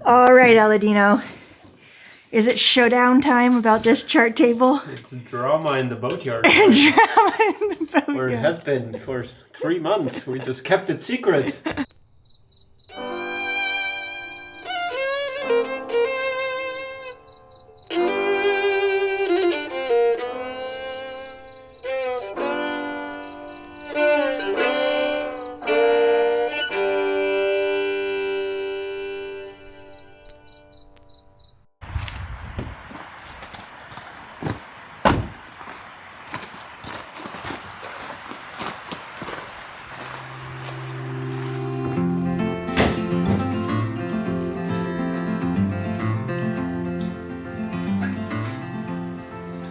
All right, Aladino. Is it showdown time about this chart table? It's drama in the Boatyard. Drama in the Boatyard. Or it has been for 3 months. We just kept it secret.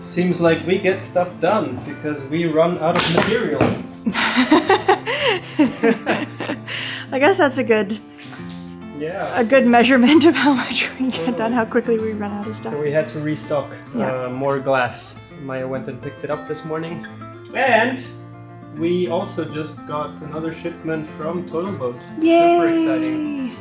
Seems like we get stuff done because we run out of material. I guess that's a good measurement of how much we get done, how quickly we run out of stuff. So we had to restock more glass. Maya went and picked it up this morning. And we also just got another shipment from Total Boat. Yay! Super exciting.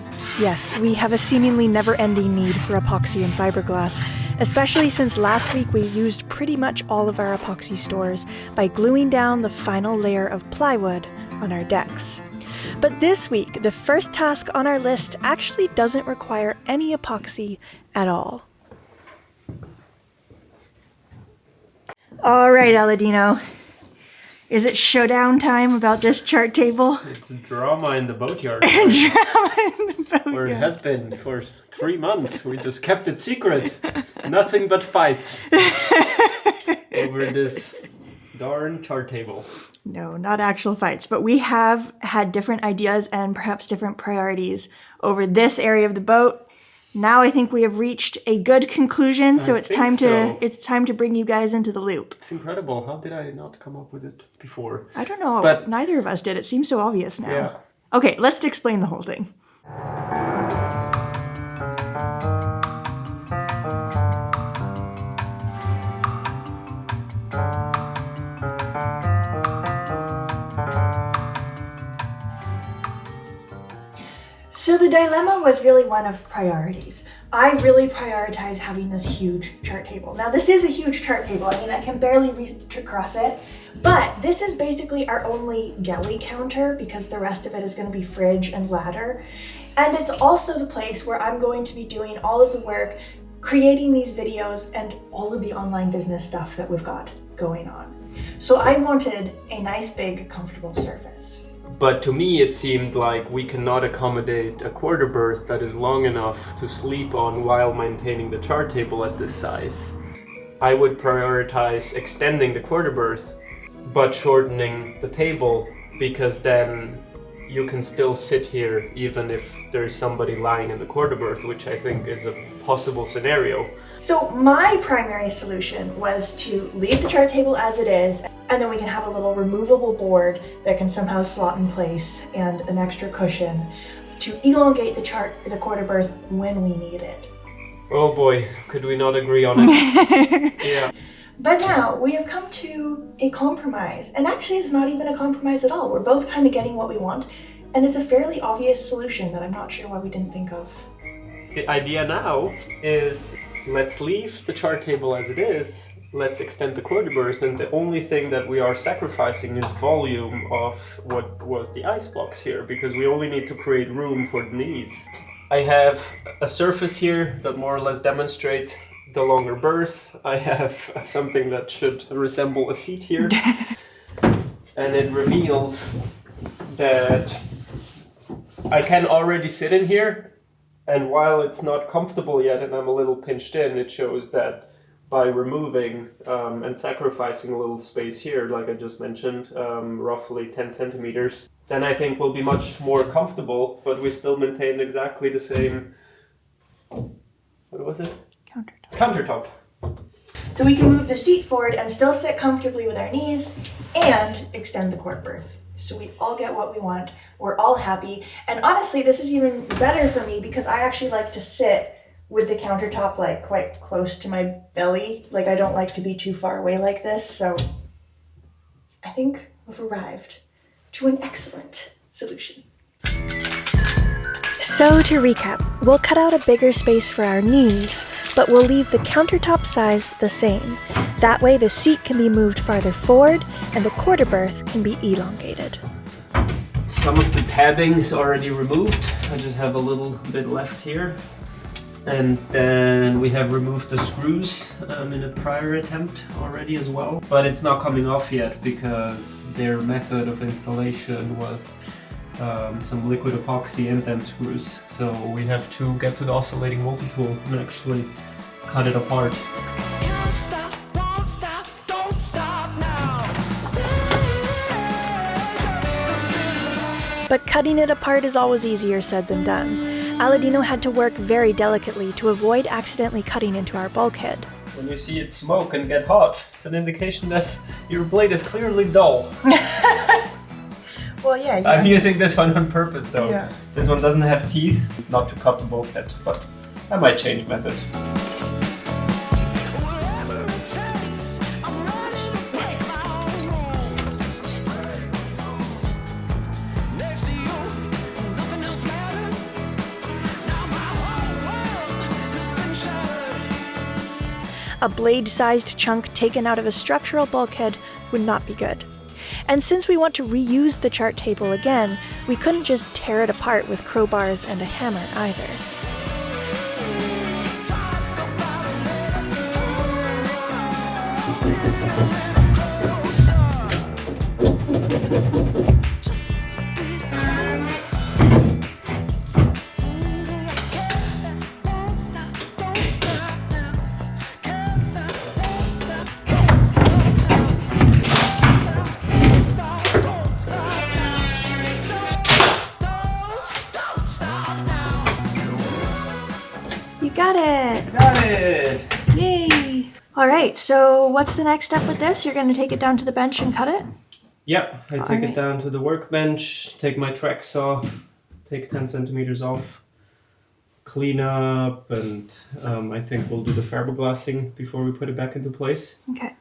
Yes, we have a seemingly never-ending need for epoxy and fiberglass, especially since last week we used pretty much all of our epoxy stores by gluing down the final layer of plywood on our decks. But this week, the first task on our list actually doesn't require any epoxy at all. All right, Aladino. Is it showdown time about this chart table? It's drama in the Boatyard. Drama in the Boatyard. Or it has been for 3 months. We just kept it secret. Nothing but fights over this darn chart table. No, not actual fights, but we have had different ideas and perhaps different priorities over this area of the boat. Now I think we have reached a good conclusion, so it's time to bring you guys into the loop. It's incredible. How did I not come up with it before? I don't know, but neither of us did. It seems so obvious now. Yeah. Okay, let's explain the whole thing. So the dilemma was really one of priorities. I really prioritize having this huge chart table. Now this is a huge chart table. I mean, I can barely reach across it, but this is basically our only galley counter because the rest of it is going to be fridge and ladder. And it's also the place where I'm going to be doing all of the work, creating these videos and all of the online business stuff that we've got going on. So I wanted a nice, big, comfortable surface. But to me it seemed like we cannot accommodate a quarter berth that is long enough to sleep on while maintaining the chart table at this size. I would prioritize extending the quarter berth but shortening the table, because then you can still sit here even if there's somebody lying in the quarter berth, which I think is a possible scenario. So my primary solution was to leave the chart table as it is, and then we can have a little removable board that can somehow slot in place and an extra cushion to elongate the quarter berth when we need it. Oh boy, could we not agree on it? Yeah. But now we have come to a compromise, and actually it's not even a compromise at all. We're both kind of getting what we want, and it's a fairly obvious solution that I'm not sure why we didn't think of. The idea now is, let's leave the chart table as it is, let's extend the quarter berth, and the only thing that we are sacrificing is volume of what was the ice blocks here, because we only need to create room for the knees. I have a surface here that more or less demonstrates the longer berth. I have something that should resemble a seat here, and it reveals that I can already sit in here, and while it's not comfortable yet and I'm a little pinched in, it shows that by removing and sacrificing a little space here, like I just mentioned, roughly 10 centimeters, then I think we'll be much more comfortable, but we still maintain exactly the same, what was it? Countertop. So we can move the seat forward and still sit comfortably with our knees and extend the quarter berth. So we all get what we want, we're all happy, and honestly this is even better for me because I actually like to sit with the countertop like quite close to my belly. Like I don't like to be too far away like this, so I think we've arrived to an excellent solution. So to recap, We'll cut out a bigger space for our knees, but we'll leave the countertop size the same. That way the seat can be moved farther forward and the quarter berth can be elongated. Some of the tabbing is already removed. I just have a little bit left here. And then we have removed the screws in a prior attempt already as well. But it's not coming off yet because their method of installation was some liquid epoxy and then screws. So we have to get to the oscillating multi-tool and actually cut it apart. Can't stop, won't stop, don't stop now. But cutting it apart is always easier said than done. Aladino had to work very delicately to avoid accidentally cutting into our bulkhead. When you see it smoke and get hot, it's an indication that your blade is clearly dull. Well, yeah. I'm using this one on purpose though. Yeah. This one doesn't have teeth, not to cut the bulkhead, but I might change method. A blade-sized chunk taken out of a structural bulkhead would not be good. And since we want to reuse the chart table again, we couldn't just tear it apart with crowbars and a hammer either. Got it! Got it! Yay! Alright, so what's the next step with this? You're going to take it down to the bench and cut it? Yep, I take it down to the workbench, take my track saw, take 10 centimeters off, clean up, and I think we'll do the fiberglassing before we put it back into place. Okay.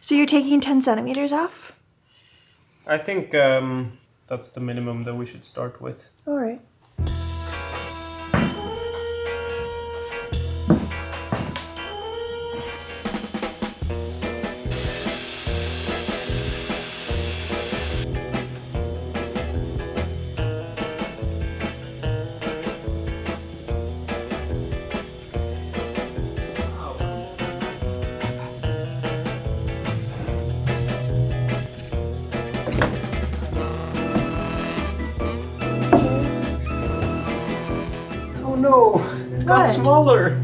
So you're taking 10 centimeters off? I think that's the minimum that we should start with. All right. No, it got What? smaller.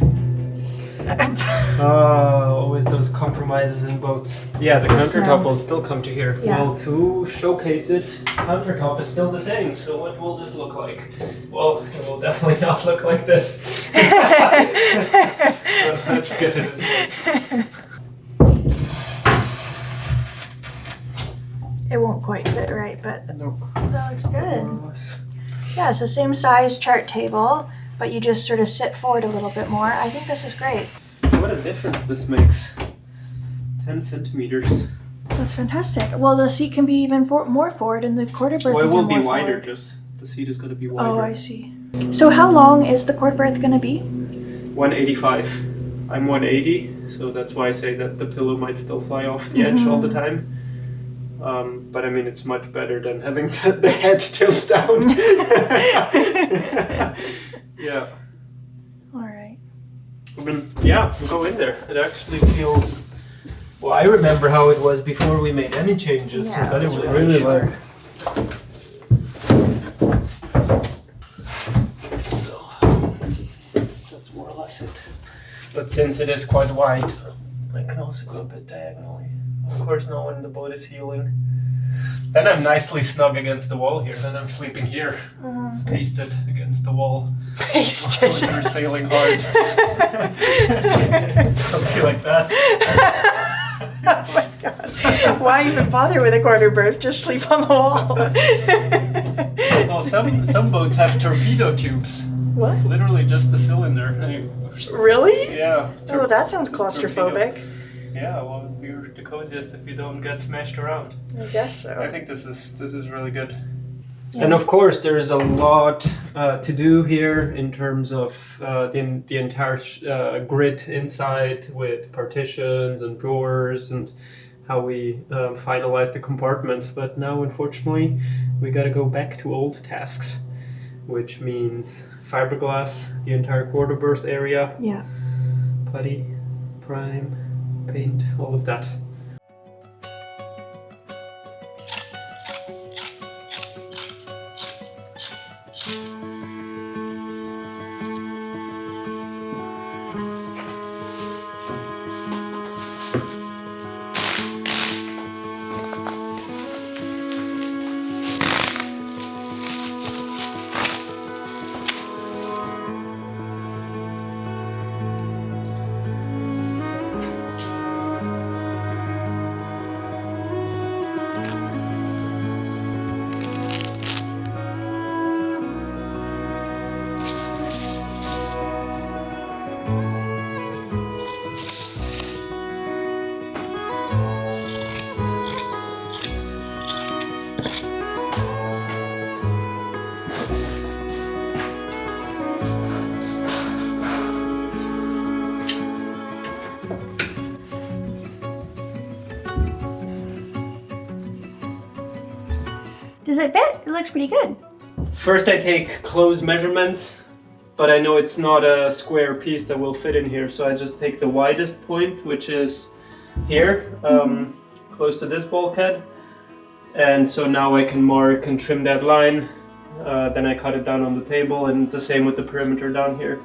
Always those compromises in boats. Yeah, the countertop will still come to here. Yeah. Well, to showcase it, countertop is still the same. So what will this look like? Well, it will definitely not look like this. But let's get it in place. It won't quite fit right, but Nope. that looks good. Yeah, so same size chart table, but you just sort of sit forward a little bit more. I think this is great. What a difference this makes. 10 centimeters. That's fantastic. Well, the seat can be even more forward and the quarter berth Well, it will even be more wider, forward. just the seat is going to be wider. Oh, I see. So how long is the quarter berth going to be? 185. I'm 180, so that's why I say that the pillow might still fly off the edge all the time. But I mean, it's much better than having the head tilt down. Yeah. All right. I mean, yeah, we'll go in there. It actually feels... Well, I remember how it was before we made any changes. Yeah, But it it's was really really short. like... So, that's more or less it. But since it is quite wide, I can also go a bit diagonally. Of course, not when the boat is heeling. Then I'm nicely snug against the wall here. Then I'm sleeping here, pasted against the wall. Pasted. When you're sailing hard. Don't be like that. Oh my god. Why even bother with a quarter berth? Just sleep on the wall. Well, some boats have torpedo tubes. What? It's literally just the cylinder. Really? Yeah. Oh, that sounds claustrophobic. Yeah, well, you're the coziest if you don't get smashed around. I guess so. I think this is really good. Yeah. And of course, there's a lot to do here in terms of the entire grid inside with partitions and drawers and how we finalize the compartments. But now, unfortunately, we got to go back to old tasks, which means fiberglass, the entire quarter berth area, Yeah. putty, prime, paint, all of that. Does it fit? It looks pretty good. First I take close measurements, but I know it's not a square piece that will fit in here, so I just take the widest point, which is here, close to this bulkhead. And so now I can mark and trim that line. Then I cut it down on the table, and the same with the perimeter down here.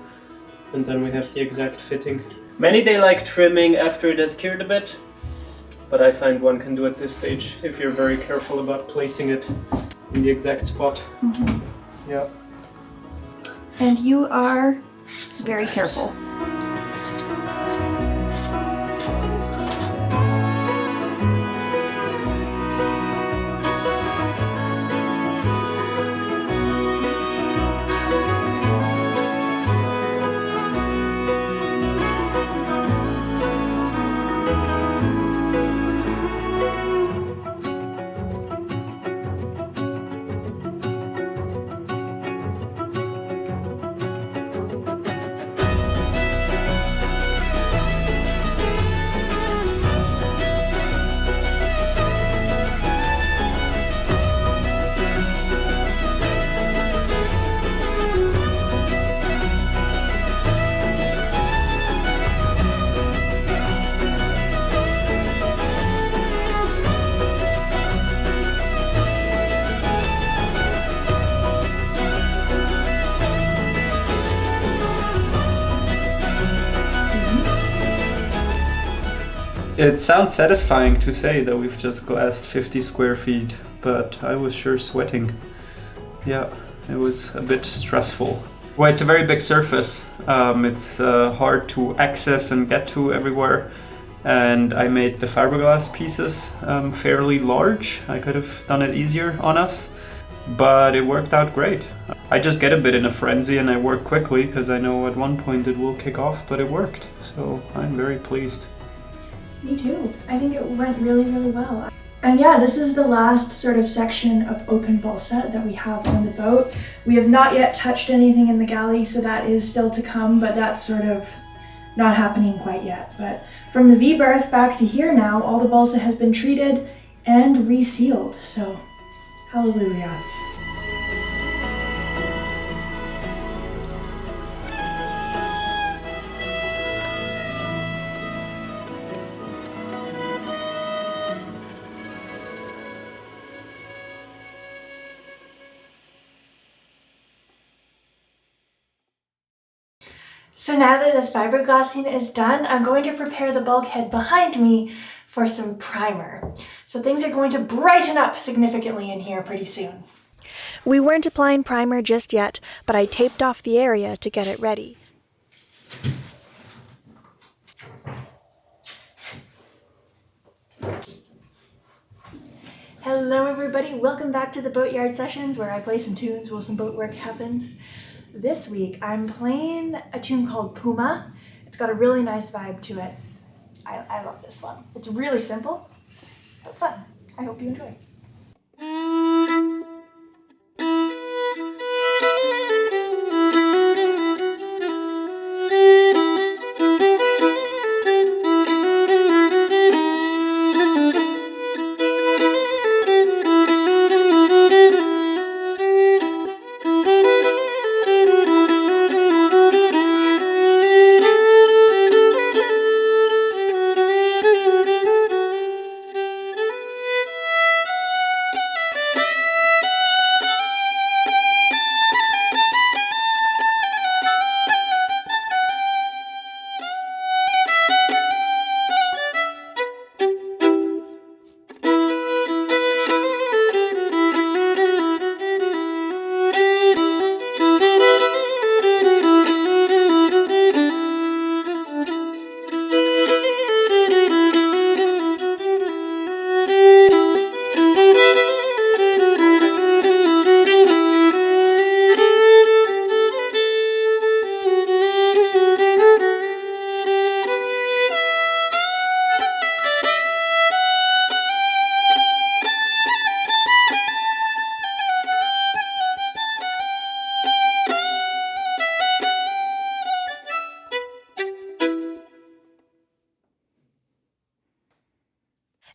And then we have the exact fitting. Many they like trimming after it has cured a bit, but I find one can do at this stage if you're very careful about placing it in the exact spot. Yeah. And you are very careful. It sounds satisfying to say that we've just glassed 50 square feet, but I was sure sweating. Yeah, it was a bit stressful. Well, it's a very big surface. It's hard to access and get to everywhere. And I made the fiberglass pieces fairly large. I could have done it easier on us, but it worked out great. I just get a bit in a frenzy and I work quickly because I know at one point it will kick off, but it worked. So I'm very pleased. Me too. I think it went really, really well. And yeah, this is the last sort of section of open balsa that we have on the boat. We have not yet touched anything in the galley, so that is still to come, but that's sort of not happening quite yet. But from the V-berth back to here now, all the balsa has been treated and resealed, so hallelujah. So now that this fiberglassing is done, I'm going to prepare the bulkhead behind me for some primer. So things are going to brighten up significantly in here pretty soon. We weren't applying primer just yet, but I taped off the area to get it ready. Hello everybody, welcome back to the Boatyard sessions where I play some tunes while some boat work happens. This week I'm playing a tune called Puma. It's got a really nice vibe to it. I love this one. It's really simple, but fun. I hope you enjoy.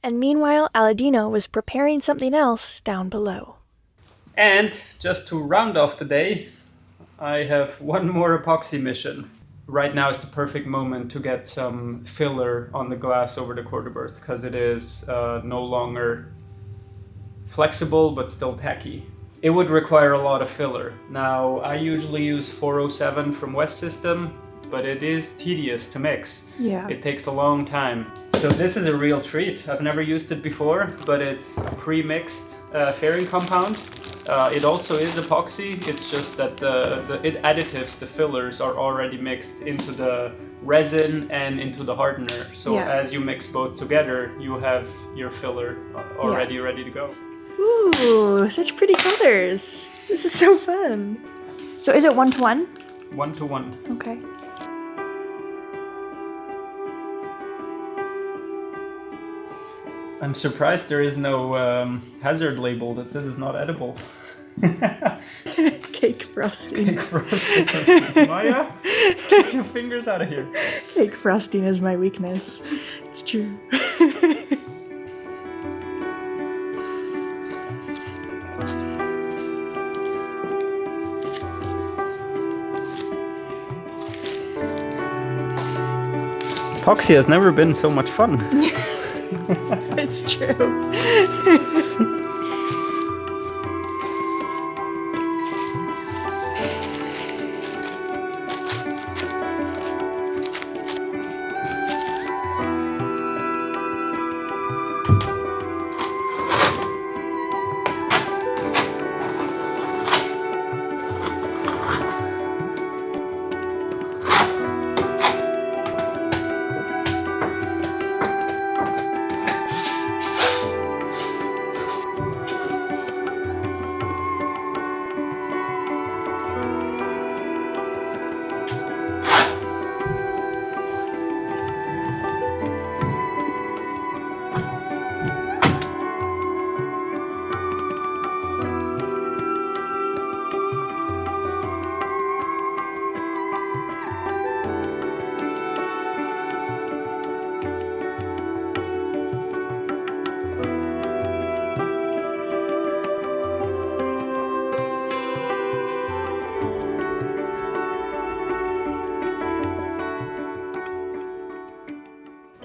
And meanwhile, Aladino was preparing something else down below. And just to round off the day, I have one more epoxy mission. Right now is the perfect moment to get some filler on the glass over the quarter berth because it is no longer flexible but still tacky. It would require a lot of filler. Now, I usually use 407 from West System, but it is tedious to mix. Yeah. It takes a long time. So this is a real treat. I've never used it before, but it's pre-mixed fairing compound. It also is epoxy. It's just that the additives, the fillers, are already mixed into the resin and into the hardener. So as you mix both together, you have your filler already ready to go. Ooh, such pretty colors. This is so fun. So is it 1-to-1? 1-to-1. Okay. I'm surprised there is no hazard label that this is not edible. Cake frosting. Cake frosting. Maya, keep your fingers out of here. Cake frosting is my weakness. It's true. Epoxy has never been so much fun. It's true.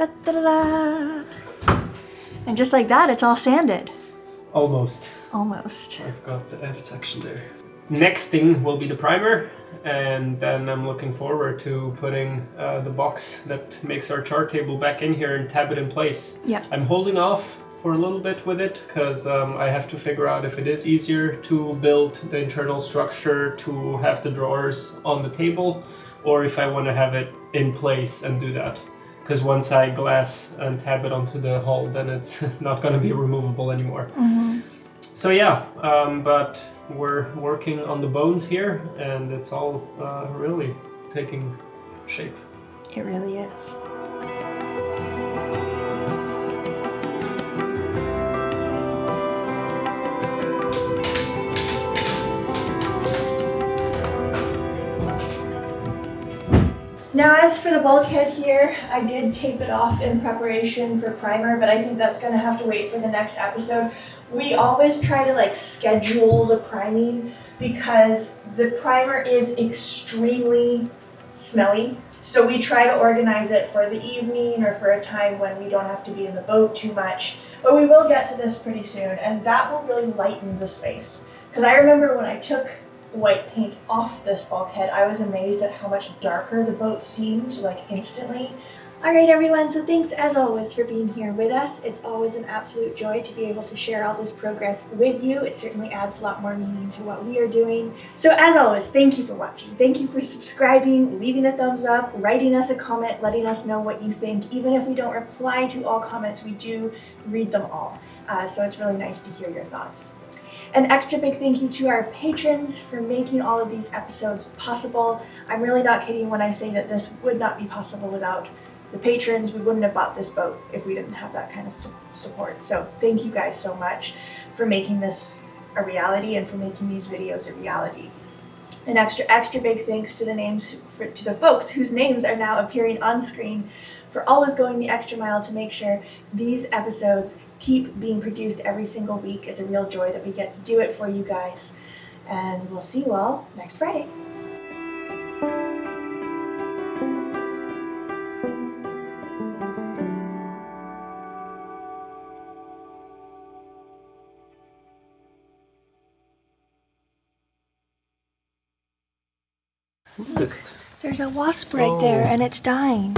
Da-da-da-da. And just like that, it's all sanded. Almost. Almost. I've got the F section there. Next thing will be the primer, and then I'm looking forward to putting the box that makes our chart table back in here and tab it in place. Yeah. I'm holding off for a little bit with it because I have to figure out if it is easier to build the internal structure to have the drawers on the table, or if I want to have it in place and do that. Because once I glass and tab it onto the hull, then it's not going to be removable anymore. Mm-hmm. So yeah, but we're working on the bones here, and it's all really taking shape. It really is. Now as for the bulkhead here, I did tape it off in preparation for primer, but I think that's going to have to wait for the next episode. We always try to like schedule the priming because the primer is extremely smelly. So we try to organize it for the evening or for a time when we don't have to be in the boat too much. But we will get to this pretty soon, and that will really lighten the space. Because I remember when I took the white paint off this bulkhead, I was amazed at how much darker the boat seemed, like instantly. Alright everyone, so thanks as always for being here with us. It's always an absolute joy to be able to share all this progress with you. It certainly adds a lot more meaning to what we are doing. So as always, thank you for watching. Thank you for subscribing, leaving a thumbs up, writing us a comment, letting us know what you think. Even if we don't reply to all comments, we do read them all. So it's really nice to hear your thoughts. An extra big thank you to our patrons for making all of these episodes possible. I'm really not kidding when I say that this would not be possible without the patrons. We wouldn't have bought this boat if we didn't have that kind of support. So thank you guys so much for making this a reality and for making these videos a reality. An extra big thanks to the folks whose names are now appearing on screen for always going the extra mile to make sure these episodes keep being produced every single week. It's a real joy that we get to do it for you guys. And we'll see you all next Friday. There's a wasp right there, and it's dying.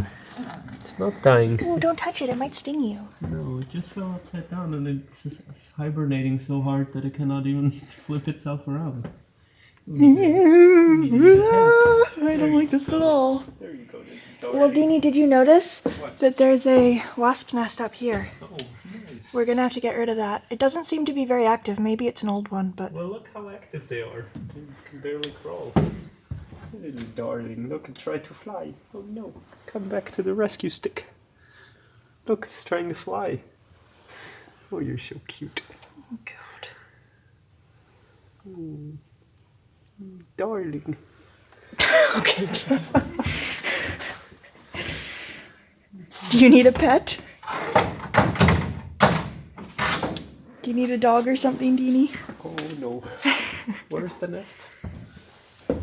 It's not dying. Oh, don't touch it. It might sting you. No, it just fell upside down and it's hibernating so hard that it cannot even flip itself around. I don't like this at all. There you go. Well, Deanie, did you notice that there's a wasp nest up here? Oh, nice. We're gonna have to get rid of that. It doesn't seem to be very active. Maybe it's an old one, but... Well, look how active they are. They can barely crawl. Little darling, look, and try to fly. Oh no, come back to the rescue stick. Look, it's trying to fly. Oh, you're so cute. Oh, God. Mm. Darling. Okay. Do you need a pet? Do you need a dog or something, Deanie? Oh no. Where's the nest?